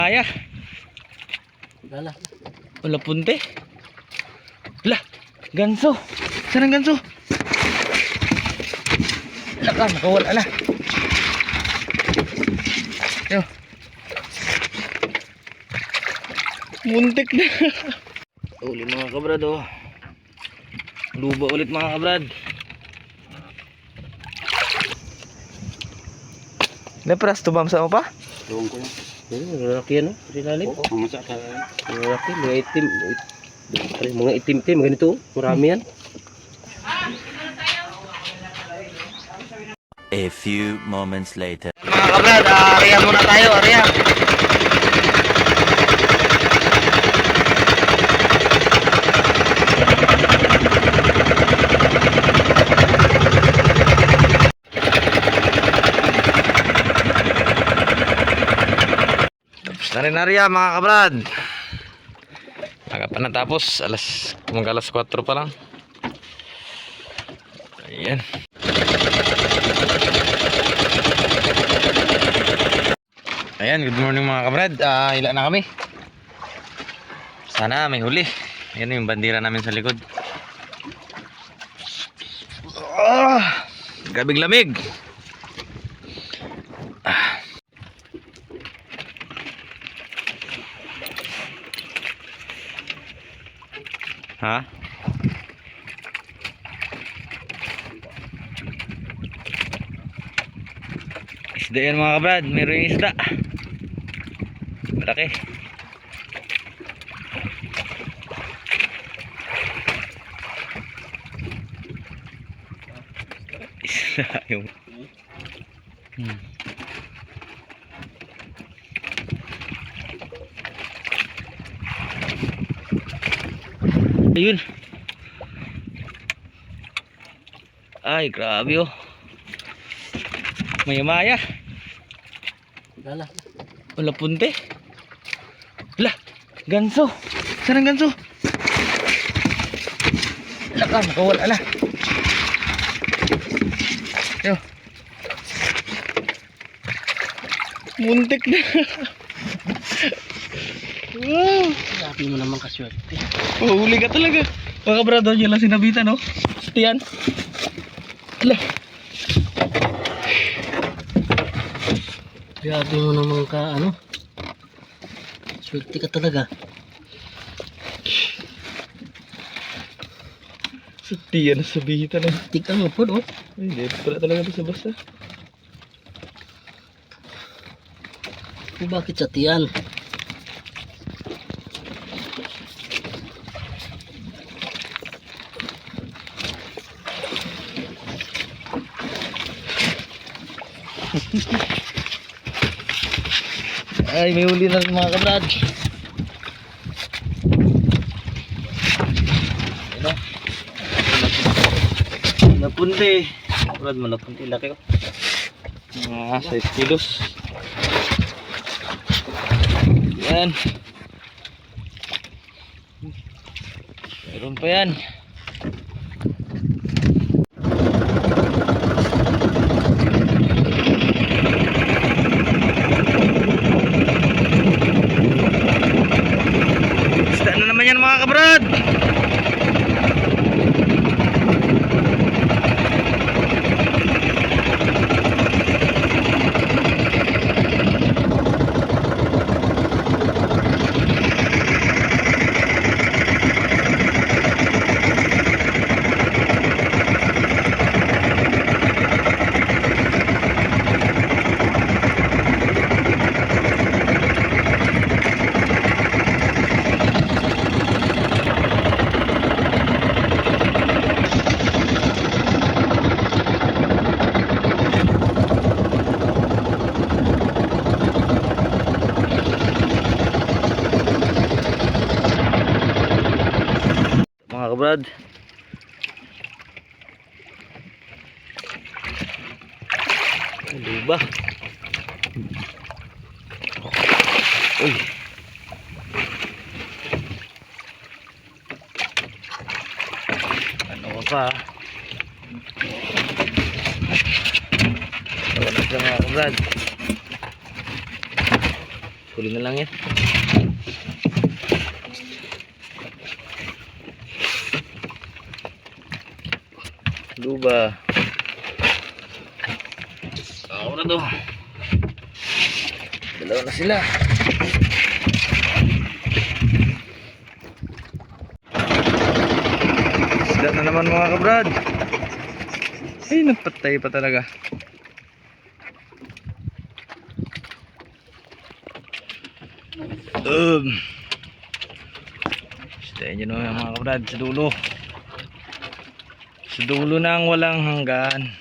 Kaya. Lala. Wala punte. Wala. Ganso. Saan ang ganso? Wala ka. Nakawala na. Yo. Muntik na. Uli mga kabrad oh. Luba ulit mga kabrad. Napras to bamsa mo pa? Tuwang ko yan. Lalaki yan, no? Rilalim. Oo, mamasa ka. Lalaki, mga itim. Mga itim-itim, ganito. Marami yan. A few moments later. Mga kabrad, area muna tayo, area. Tapos na rin area mga kabrad. Aga pa natapos, alas 4 pa lang. Ayan. Ayan, good morning mga kabrad. Hila na kami. Sana may huli. Ayan yung bandira namin sa likod. Gabig lamig. Ha? Isda yan mga kabrad. Meron yung isda. Malaki. Isda yung ayun. Ay grabe oh. Maya-maya. Lala. Wala punte. Wala. Ganso. Saan ang ganso? Wala ka. Nakawala na. Yo. Muntik na. Wow. Sabi mo naman kaswerte. Oh, huli ka talaga. Mga brado nyo lang sinabitan, no? Stiyan. Ala. Sabi mo naman ka, ano? Swerte ka talaga. Stiyan na sabitan, no? Tika mo po, oh. Ay, hindi pala talaga ito sa basta. Bakit sa tiyan? Ay, may huli na rin mga kabrad. Ano? Napunti. Kabrad, manapunti. Laki ko. Mga 6 kilos. Yan. Meron pa yan. Isda na naman yan mga kabrad. Mga kabrad, ano ba? Uy, ano pa? Wala siya mga kabrad. Huli na lang yan. Luba. Ako na to. Dalawa na sila. Isda na naman mga kabrad. Ay, nagpatay pa talaga. Isdain nyo naman mga kabrad sa dulo. Sa dulo ng walang hanggan.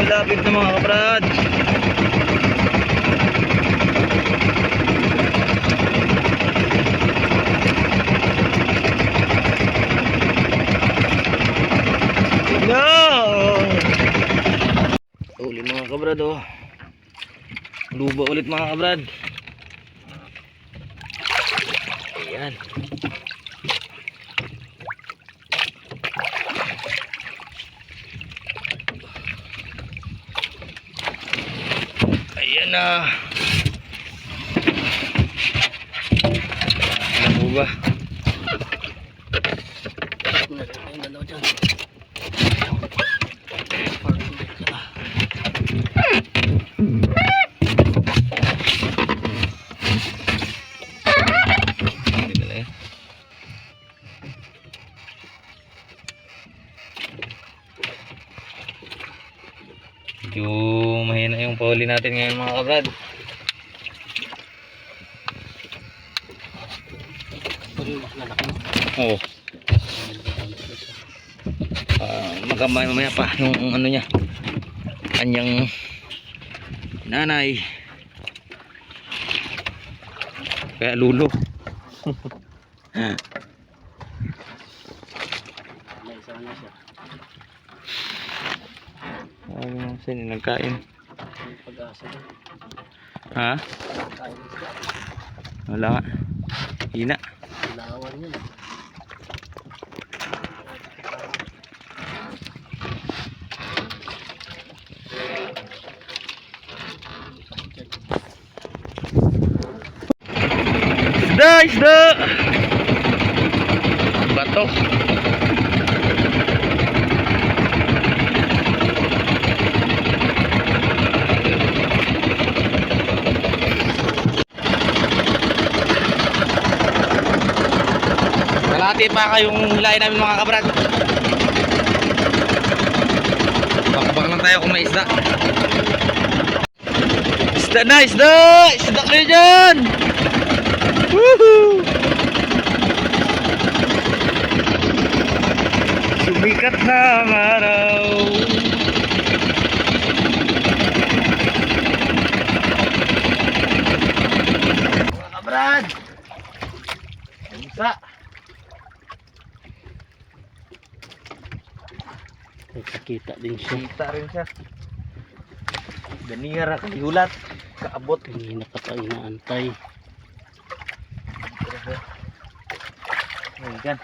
Malapit na mga kabrad. No! Uli mga kabrad oh. Luba ulit mga kabrad. Ayan. Ayan na. Ano ba? Medyo mahina yung pahuli natin ngayon mga kabrad. Oo. Mamaya pa yung ano niya, kanyang nanay. Kaya lulo. Saan yung nagkain? Ha? Wala nga. Hina. Isda! Bato. Kalahati pa kayong hilahin namin mga kabrad. Bakbak lang tayo kung may isda. Isda na, isda! Isda kayo dyan! Woohoo! Sumikat na ang araw. Mga kabrad! Isa! Kita din siya. Kita rin siya. Ganira kayulat. Kaabot. Hindi na pa inaantay. Ayan.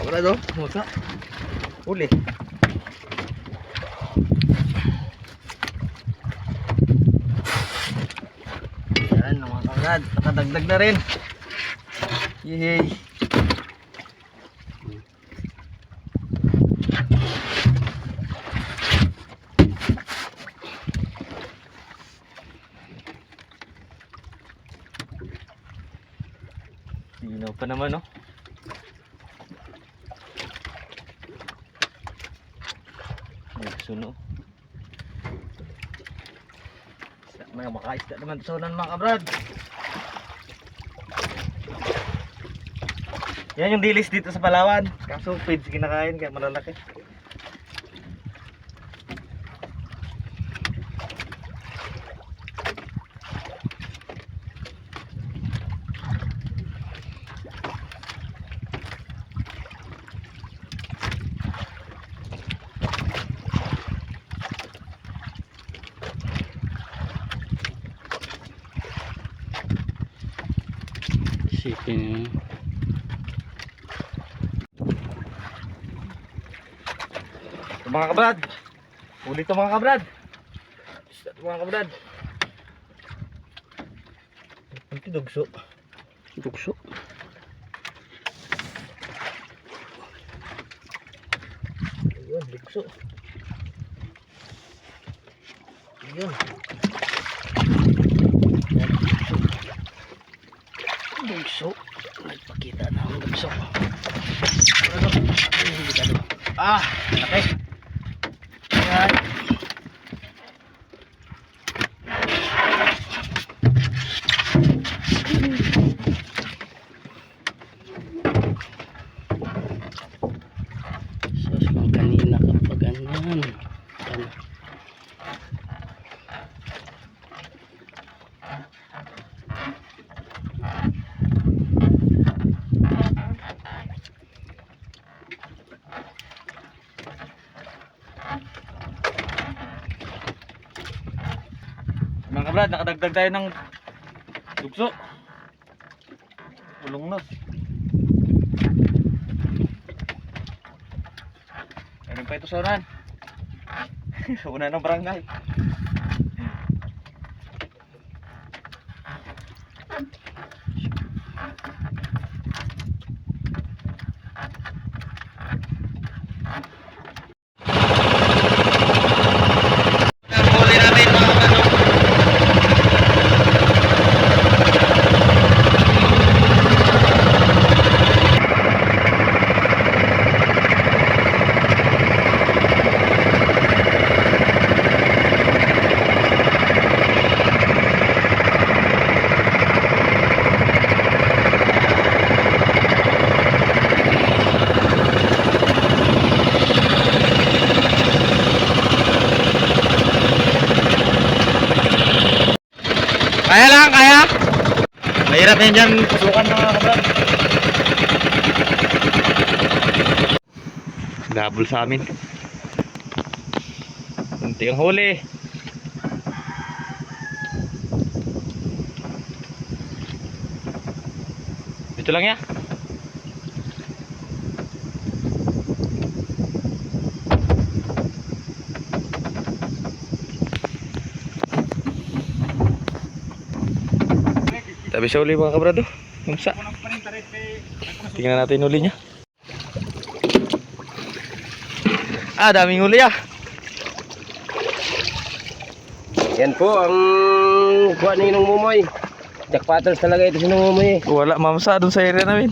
Wala do. Musa. Uli. Yan mga kabrad. Nakadagdag na rin. Yay. Linaw pa naman no. Nagsuno. May makaisda naman sunan mga kabrad. Yan yung dilis dito sa Palawan. Kaso feeds kinakain kaya malalaki. Isipin nyo. Ito mga kabrad. Huli ito mga kabrad. Ito mga kabrad. Ito dugso. Dukso. Ayun, dugso. Ayun. Dukso. Nagpakita na ang dukso. Ah, okay. Ayan. Sus, kung kanina ka pa ganyan. Ano? Mga kabrad, nakadagdag tayo ng dugso. Ulong na. Meron pa ito sa unahan. Sa unahan ng barangay. Huli natin mga kabrad. Kaya lang, kaya. Mahirap yan dyan, pasukan mga kabrad. Double sa amin. Unti ang huli. Ito lang ya. Tabi sa uli mga kabrado. Kumsa. Tingnan natin uli niya. Ah, daming uli ah. Yan po ang kuha ni Nung Mumoy. Jackpotters talaga ito si Nung Mumoy. Wala mamsa dun sa area namin.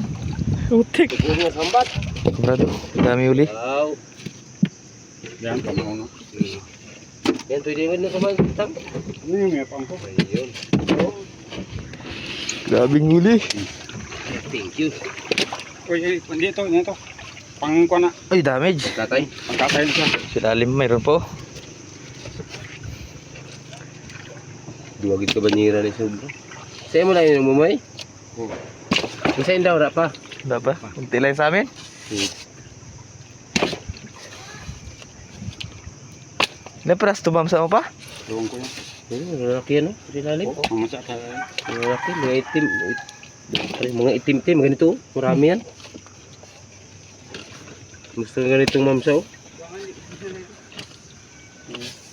Utik. Ito yung sambat. Kabrado, dami uli. Wow. Yan, pamang. Yan, pwede mo na kumagtang. Ano yung may pangko? Ayun. Daming uli. Thank you. Uy, dito. Pangko na. Ay, damage. Tatay. Pangkatayin siya. Silalim mayroon po. Duwagin ka ba nira ni Sobro? Sa'yo mo lang yun Mumoy? Oo. Isayin daw, rapa. Wala pa. Unti lang sa amin. Napras, tumamsa mo pa? Doon ko yan. Ayun, lalaki yan, no? Rilalim. Oo, mamasya ka. Lalaki, mga itim. Mga itim-tim, ganito. Marami yan. Gusto nga ganitong mamsa, oh.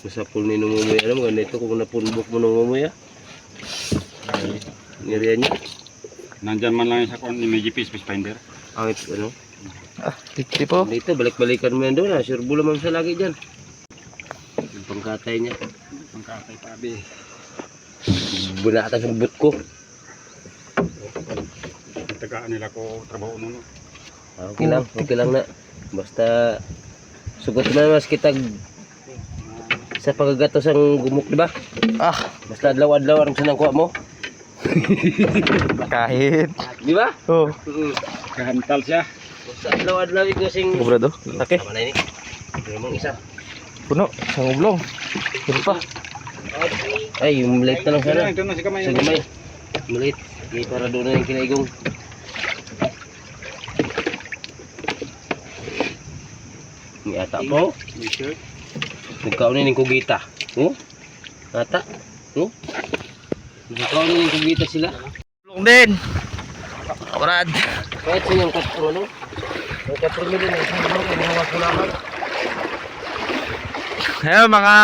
Masapul ni Nung Mumoy. Alam mo, ganito kung napunbok mo Nung Mumoy, ah. Ngiriyan niya. Nandyan man lang sa kung ni Medji Fish Finder. Ang ito, ano? Ah, tikti po. Dito, balik-balikan mo yan doon, ah. Sure bula mamsa lagi dyan. Yung pangkatay niya. Pangkatay pa, abi. Bunata sa but ko. Tagaan nila ko trabaho nun. Okay lang na. Basta sugot mo na mas kitag sa pagagatos ang gumuk, di ba? Ah, Basta adlaw-adlaw ang sanang kuha mo. kahit. Di ba? Oh, Kahantal siya. Basta adlaw-adlaw ikaw sing... kabrado. Laki. Tama na ini. Ito namang isa. Puno. Isang ublong. Ito pa. Ay, yung maliit na lang sana. Ito na si kamay. Sa gamay. Maliit. Okay, para doon na yung kinaigong. May ata po. May shirt. Nagkaunin yung kugita. Oh? Ata? Oh? Nagkaunin yung kugita sila. Ublong din. Brad. Kahit sa yung ano? Yung 4 million na isang buwan, kaya mga kulangan. Ayun mga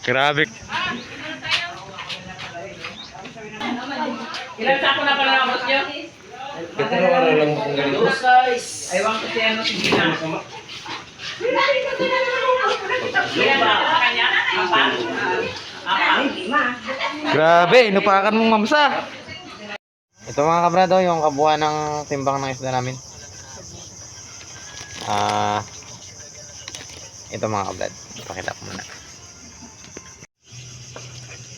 Grabe. Ilan sako na pala nakabot nyo? Ito na ano lang kung ganito. Aywan ko siya ano, sige na. Ilan ba sa kanya? Apat? Grabe, inupakan mong mamsa. Ito mga kabrado, yung kabuuan ng timbang ng isda namin. Ito mga kabrad, pakita ko muna.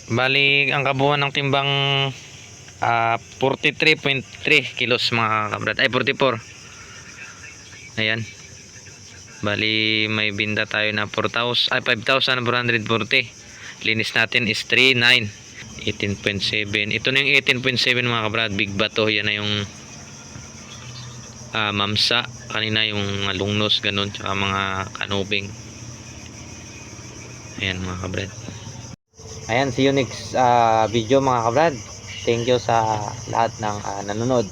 Bali, ang kabuuan ng timbang 43.3 kilos mga kabrad. Ay, 44. Ayan. Bali, may binda tayo na 5,440. Linis natin is 3,900. 18.7. Ito na yung 18.7 mga kabrad. Big bato. Yan na yung mamsa. Kanina yung lungnos, ganun. Tsaka mga kanubing. Ayan mga kabrad. Ayan, see you next video mga kabrad. Thank you sa lahat ng nanonood.